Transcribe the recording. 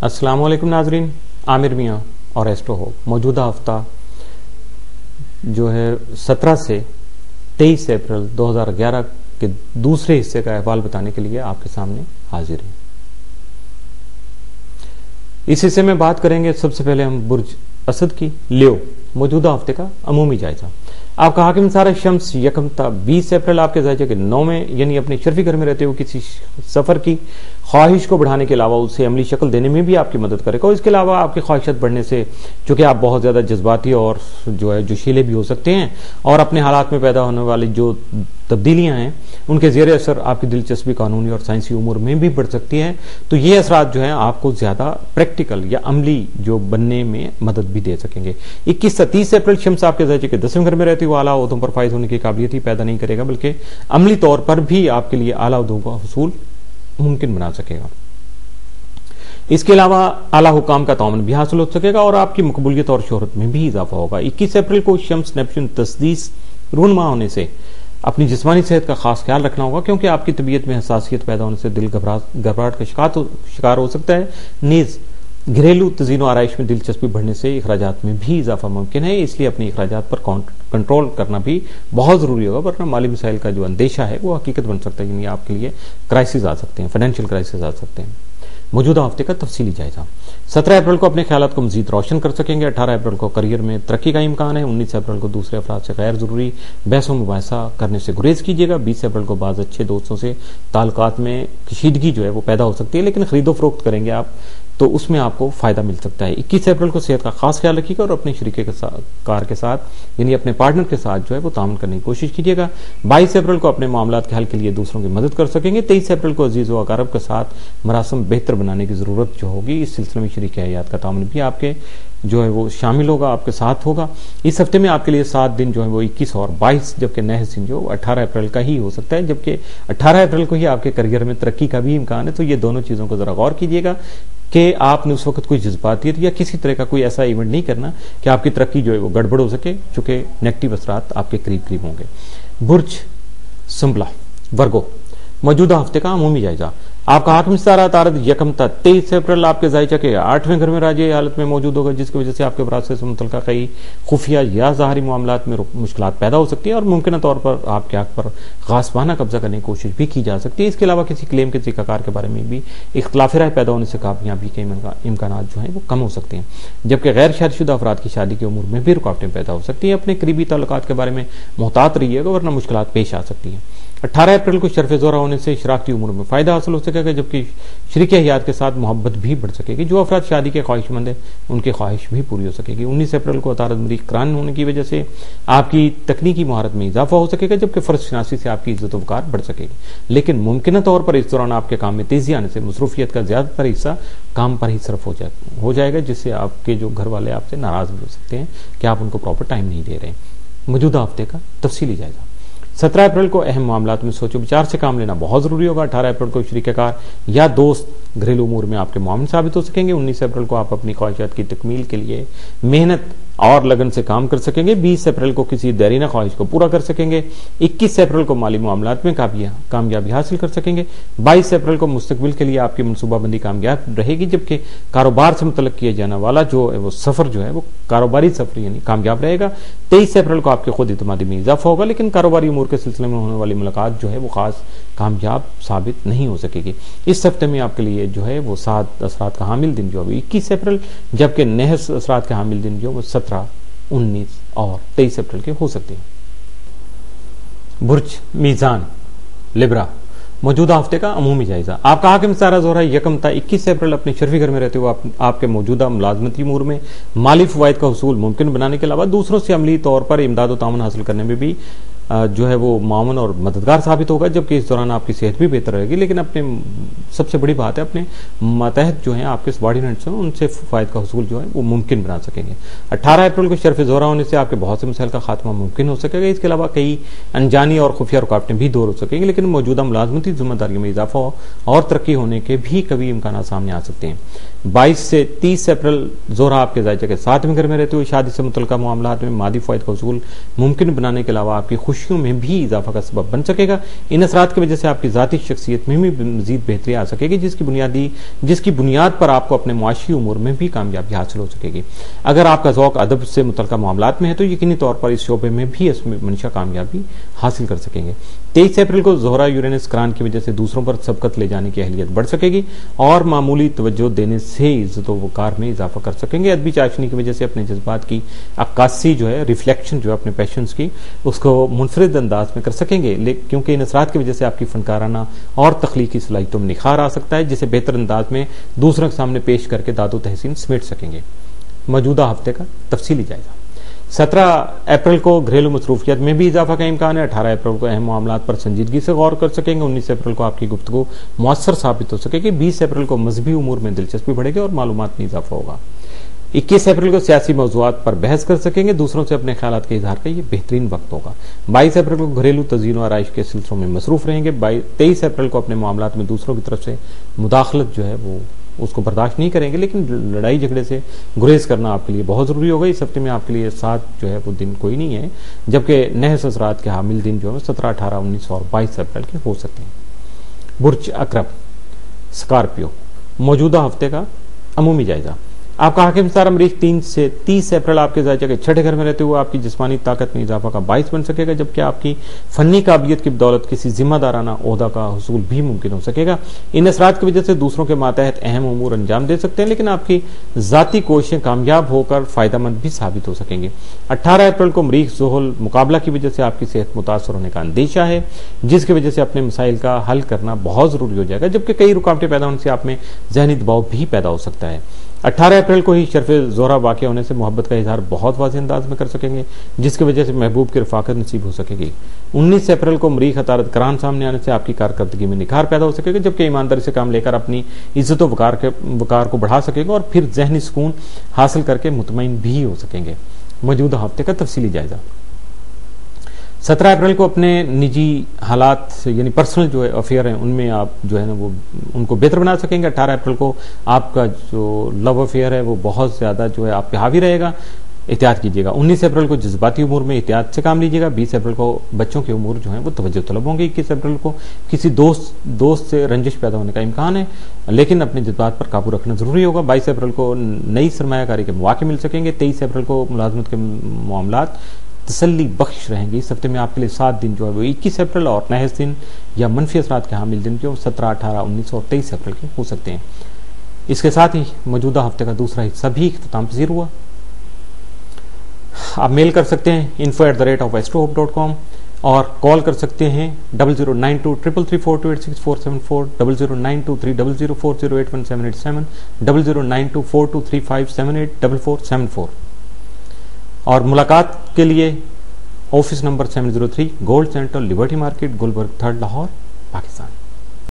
السلام علیکم ناظرین، عامر میاں اور ایسٹرو ہوپ موجودہ ہفتہ جو ہے 17 سے 23 اپریل 2011 کے دوسرے حصے کا احوال بتانے کے لیے آپ کے سامنے حاضر ہیں۔ اس حصے میں بات کریں گے سب سے پہلے ہم برج اسد کی لیو موجودہ ہفتے کا عمومی جائزہ۔ آپ کا حاکم سارہ شمس یکم تا 20 اپریل آپ کے زائچہ کے 9 میں یعنی اپنے شرفی گھر میں رہتے ہوئے کسی سفر کی خواہش کو بڑھانے کے علاوہ اسے عملی شکل دینے میں بھی آپ کی مدد کرے گا، اور اس کے علاوہ آپ کی خواہشات بڑھنے سے چونکہ آپ بہت زیادہ جذباتی اور جوشیلے بھی ہو سکتے ہیں، اور اپنے حالات میں پیدا ہونے والی جو تبدیلیاں ہیں ان کے زیر اثر آپ کی دلچسپی قانونی اور سائنسی امور میں بھی بڑھ سکتی ہے، تو یہ اثرات جو ہیں آپ کو زیادہ پریکٹیکل یا عملی جو بننے میں مدد بھی دے سکیں گے۔ 21 سے 30 اپریل شمس آپ کے زائچے کے 10ویں گھر میں رہتی ہوئے اعلیٰ عہدوں پر فائز ہونے کی قابلیت ہی پیدا نہیں کرے گا، بلکہ عملی طور پر بھی آپ کے لیے اعلیٰ عہدوں کا حصول ممکن بنا سکے گا۔ اس کے علاوہ اعلیٰ حکام کا تعاون بھی حاصل ہو سکے گا اور آپ کی مقبولیت اور شہرت میں بھی اضافہ ہوگا۔ 21 اپریل کو شمس نیپچون تسدیس رونما ہونے سے اپنی جسمانی صحت کا خاص خیال رکھنا ہوگا، کیونکہ آپ کی طبیعت میں حساسیت پیدا ہونے سے دل گھبراہٹ کا شکار ہو سکتا ہے۔ نیز گھریلو تزئین و آرائش میں دلچسپی بڑھنے سے اخراجات میں بھی اضافہ ممکن ہے، اس لیے اپنے اخراجات پر کنٹرول کرنا بھی بہت ضروری ہوگا، ورنہ مالی مسائل کا جو اندیشہ ہے وہ حقیقت بن سکتا ہے، یعنی آپ کے لیے کرائسس آ سکتے ہیں، فائنینشیل کرائسس آ سکتے ہیں۔ موجودہ ہفتے کا تفصیلی جائزہ۔ 17 اپریل کو اپنے خیالات کو مزید روشن کر سکیں گے۔ 18 اپریل کو کریئر میں ترقی کا امکان ہے۔ 19 اپریل کو دوسرے افراد سے غیر ضروری بحث و مباحثہ کرنے سے گریز کیجیے گا۔ 20 اپریل کو بعض اچھے دوستوں سے تعلقات میں کشیدگی جو ہے وہ پیدا ہو سکتی ہے، لیکن خرید و فروخت کریں گے آپ تو اس میں آپ کو فائدہ مل سکتا ہے۔ 21 اپریل کو صحت کا خاص خیال رکھیے گا اور اپنے شریک کار کے ساتھ یعنی اپنے پارٹنر کے ساتھ جو ہے وہ تعاون کرنے کی کوشش کیجیے گا۔ 22 اپریل کو اپنے معاملات کے حل کے لیے دوسروں کی مدد کر سکیں گے۔ 23 اپریل کو عزیز و اقارب کے ساتھ مراسم بہتر بنانے کی ضرورت جو ہوگی، اس سلسلے میں شریک حیات کا تعاون بھی آپ کے جو ہے وہ شامل ہوگا، آپ کے ساتھ ہوگا۔ اس ہفتے میں آپ کے لیے 7 دن جو ہے وہ 21 اور 22 جبکہ نحس دن جو 18 اپریل کا ہی ہو سکتا ہے، جبکہ 18 اپریل کو ہی آپ کے کریئر میں ترقی کا بھی امکان ہے، تو یہ دونوں چیزوں کو ذرا غور کیجیے گا کہ آپ نے اس وقت کوئی جذباتیت یا کسی طرح کا کوئی ایسا ایونٹ نہیں کرنا کہ آپ کی ترقی جو ہے وہ گڑبڑ ہو سکے، چونکہ نیگیٹو اثرات آپ کے قریب قریب ہوں گے۔ برج سنبلا ورگو موجودہ ہفتے کا عمومی جائزہ۔ آپ کا حاکم ستارہ عطارد یکم تا 23 اپریل آپ کے زائچہ کے 8ویں گھر میں راجی حالت میں موجود ہوگا، جس کی وجہ سے آپ کے وراثت سے متعلقہ کئی خفیہ یا ظاہری معاملات میں مشکلات پیدا ہو سکتی ہیں، اور ممکنہ طور پر آپ کے حق پر غاصبانہ قبضہ کرنے کی کوشش بھی کی جا سکتی ہے۔ اس کے علاوہ کسی کلیم کے طریقہ کار کے بارے میں بھی اختلاف رائے پیدا ہونے سے کامیابی کے امکانات جو ہیں وہ کم ہو سکتے ہیں، جبکہ غیر شادی شدہ افراد کی شادی کے امور میں بھی رکاوٹیں پیدا ہو سکتی ہیں۔ اپنے قریبی تعلقات کے بارے میں محتاط رہیے گا، ورنہ مشکلات پیش آ سکتی ہیں۔ 18 اپریل کو شرف زورہ ہونے سے شراکتی امور میں فائدہ حاصل ہو سکے گا، جبکہ شریک حیات کے ساتھ محبت بھی بڑھ سکے گی۔ جو افراد شادی کے خواہش مند ہیں ان کی خواہش بھی پوری ہو سکے گی۔ 19 اپریل کو عطارد مریخ قران ہونے کی وجہ سے آپ کی تکنیکی مہارت میں اضافہ ہو سکے گا، جبکہ فرض شناسی سے آپ کی عزت و وقار بڑھ سکے گی، لیکن ممکنہ طور پر اس دوران آپ کے کام میں تیزی آنے سے مصروفیت کا زیادہ تر حصہ کام پر ہی صرف ہو جائے گا، جس سے آپ کے جو گھر والے آپ سے ناراض بھی ہو سکتے ہیں کہ آپ ان کو پراپر ٹائم نہیں دے رہے ہیں۔ موجودہ ہفتے کا تفصیلی جائزہ۔ 17 اپریل کو اہم معاملات میں سوچ و بچار سے کام لینا بہت ضروری ہوگا۔ 18 اپریل کو شریک کار یا دوست گھریلو امور میں آپ کے معاون ثابت ہو سکیں گے۔ 19 اپریل کو آپ اپنی خواہشات کی تکمیل کے لیے محنت اور لگن سے کام کر سکیں گے۔ 20 اپریل کو کسی دیرینہ خواہش کو پورا کر سکیں گے۔ 21 اپریل کو مالی معاملات میں کامیابی حاصل کر سکیں گے۔ 22 اپریل کو مستقبل کے لیے آپ کی منصوبہ بندی کامیاب رہے گی، جبکہ کاروبار سے متعلق کیا جانے والا جو ہے وہ سفر جو ہے وہ کاروباری سفر یعنی کامیاب رہے گا۔ 23 اپریل کو آپ کے خود اعتمادی میں اضافہ ہوگا، لیکن کاروباری امور کے سلسلے میں ہونے والی ملاقات جو ہے وہ خاص کامیاب ثابت نہیں ہو سکے گی۔ اس ہفتے میں آپ کے لیے جو ہے وہ 7 اثرات کا حامل دن جو ہے 21 اپریل، جبکہ نحس اثرات کے حامل دن جو وہ 17، 19 اور 23 اپریل کے ہو سکتے ہیں۔ برج میزان لبرا موجودہ ہفتے کا عمومی جائزہ۔ آپ کا حاکم ستارہ زہرہ یکم تا 21 اپریل اپنے شرفی گھر میں رہتے ہوئے آپ کے موجودہ ملازمتی امور میں مالی فوائد کا حصول ممکن بنانے کے علاوہ دوسروں سے عملی طور پر امداد و تعاون حاصل کرنے میں بھی جو ہے وہ معاون اور مددگار ثابت ہوگا، جبکہ اس دوران آپ کی صحت بھی بہتر رہے گی، لیکن اپنے سب سے بڑی بات ہے اپنے ماتحت جو ہیں آپ کے سبارڈینیٹس ہیں ان سے فوائد کا حصول جو ہے وہ ممکن بنا سکیں گے۔ 18 اپریل کو شرف زہرہ ہونے سے آپ کے بہت سے مسائل کا خاتمہ ممکن ہو سکے گا، اس کے علاوہ کئی انجانی اور خفیہ رکاوٹیں بھی دور ہو سکیں گی، لیکن موجودہ ملازمتی ذمہ داریوں میں اضافہ اور ترقی ہونے کے بھی کبھی امکانات سامنے آ سکتے ہیں۔ 22 سے 30 اپریل زہرہ آپ کے زائچہ کے 7ویں گھر میں رہتے ہوئے شادی سے متعلقہ معاملات میں مادی فوائد کا حصول ممکن بنانے کے علاوہ آپ کی خوش خوشیوں میں بھی اضافہ کا سبب بن سکے گا. ان اثرات کی وجہ سے آپ کی ذاتی شخصیت میں بھی مزید بہتری آ سکے گی، جس کی بنیاد پر آپ کو اپنے معاشی امور میں بھی کامیابی حاصل ہو سکے گی. اگر آپ کا ذوق ادب سے متعلقہ معاملات میں ہے تو یقینی طور پر اس شعبے میں بھی اس میں منشا کامیابی حاصل کر سکیں گے. 23 اپریل کو زہرہ یورینس قران کی وجہ سے دوسروں پر سبقت لے جانے کی اہلیت بڑھ سکے گی اور معمولی توجہ دینے سے عزت و وقار میں اضافہ کر سکیں گے. ادبی چاشنی کی وجہ سے اپنے جذبات کی عکاسی جو ہے، ریفلیکشن جو ہے اپنے پیشنز کی، اس کو منفرد انداز میں کر سکیں گے، کیونکہ ان اثرات کی وجہ سے آپ کی فنکارانہ اور تخلیقی صلاحیتوں میں نکھار آ سکتا ہے، جسے بہتر انداز میں دوسروں کے سامنے پیش کر کے داد و تحسین سمیٹ سکیں گے. موجودہ ہفتے کا تفصیلی جائزہ. 17 اپریل کو گھریلو مصروفیات میں بھی اضافہ کا امکان ہے. 18 اپریل کو اہم معاملات پر سنجیدگی سے غور کر سکیں گے. 19 اپریل کو آپ کی گفتگو مؤثر ثابت ہو سکے گی. 20 اپریل کو مذہبی امور میں دلچسپی بڑھے گی اور معلومات میں اضافہ ہوگا. 21 اپریل کو سیاسی موضوعات پر بحث کر سکیں گے. دوسروں سے اپنے خیالات کے اظہار کا یہ بہترین وقت ہوگا. 22 اپریل کو گھریلو تزئین و آرائش کے سلسلوں میں مصروف رہیں گے. 23 اپریل کو اپنے معاملات میں دوسروں کی طرف سے مداخلت جو ہے وہ اس کو برداشت نہیں کریں گے، لیکن لڑائی جھگڑے سے گریز کرنا آپ کے لیے بہت ضروری ہوگا. اس ہفتے میں آپ کے لیے 7 جو ہے وہ دن کوئی نہیں ہے، جبکہ نحس اثرات کے حامل دن جو ہے 17، 18، 19 اور 22 اپریل کے ہو سکتے ہیں. برج عقرب اسکارپیو. موجودہ ہفتے کا عمومی جائزہ. آپ کا حاکم ستارہ مریخ 3 سے 30 اپریل آپ کے ذائقہ کے 6 گھر میں رہتے ہوئے آپ کی جسمانی طاقت میں اضافہ کا باعث بن سکے گا، جبکہ آپ کی فنی قابلیت کی بدولت کسی ذمہ دارانہ عہدہ کا حصول بھی ممکن ہو سکے گا. ان اثرات کی وجہ سے دوسروں کے ماتحت اہم امور انجام دے سکتے ہیں، لیکن آپ کی ذاتی کوششیں کامیاب ہو کر فائدہ مند بھی ثابت ہو سکیں گے. 18 اپریل کو مریخ زحل مقابلہ کی وجہ سے آپ کی صحت متاثر ہونے کا اندیشہ ہے، جس کی وجہ سے اپنے مسائل کا حل کرنا بہت ضروری ہو جائے گا، جبکہ کئی رکاوٹیں پیدا ہونے سے آپ میں ذہنی دباؤ بھی پیدا ہو سکتا ہے. 18 اپریل کو ہی شرف زہرہ واقع ہونے سے محبت کا اظہار بہت واضح انداز میں کر سکیں گے، جس کی وجہ سے محبوب کی رفاقت نصیب ہو سکے گی. 19 اپریل کو مریخ عطارد کران سامنے آنے سے آپ کی کارکردگی میں نکھار پیدا ہو سکے گا، جبکہ ایمانداری سے کام لے کر اپنی عزت و وقار کو بڑھا سکے گا اور پھر ذہنی سکون حاصل کر کے مطمئن بھی ہو سکیں گے. موجودہ ہفتے کا تفصیلی جائزہ. 17 اپریل کو اپنے نجی حالات یعنی پرسنل جو افیئر ہیں ان میں آپ جو ہے نا وہ ان کو بہتر بنا سکیں گے. 18 اپریل کو آپ کا جو لو افیئر ہے وہ بہت زیادہ جو ہے آپ پہ حاوی رہے گا، احتیاط کیجیے گا. 19 اپریل کو جذباتی امور میں احتیاط سے کام لیجیے گا. 20 اپریل کو بچوں کے امور جو ہیں وہ توجہ طلب ہوں گے. 21 اپریل کو کسی دوست سے رنجش پیدا ہونے کا امکان ہے، لیکن اپنے جذبات پر قابو رکھنا ضروری ہوگا. 22 اپریل کو نئی سرمایہ کاری کے مواقع مل سکیں گے. 23 اپریل کو ملازمت کے معاملات تسلی بخش رہیں گے. اس ہفتے میں آپ کے لیے 7 دن جو ہے وہ 21 اپریل اور نحس دن یا منفی اثرات کے حامل دن جو 17، 18، 19 اور 23 اپریل کے ہو سکتے ہیں. اس کے ساتھ ہی موجودہ ہفتے کا دوسرا حصہ بھی اختتام پذیر ہوا. آپ میل کر سکتے ہیں info@astrohope.com اور کال کر سکتے ہیں 00923334286474 00923004081787 00924235784474 اور ملاقات کے لیے office number 703 gold centre Liberty market Gulberg 3 Lahore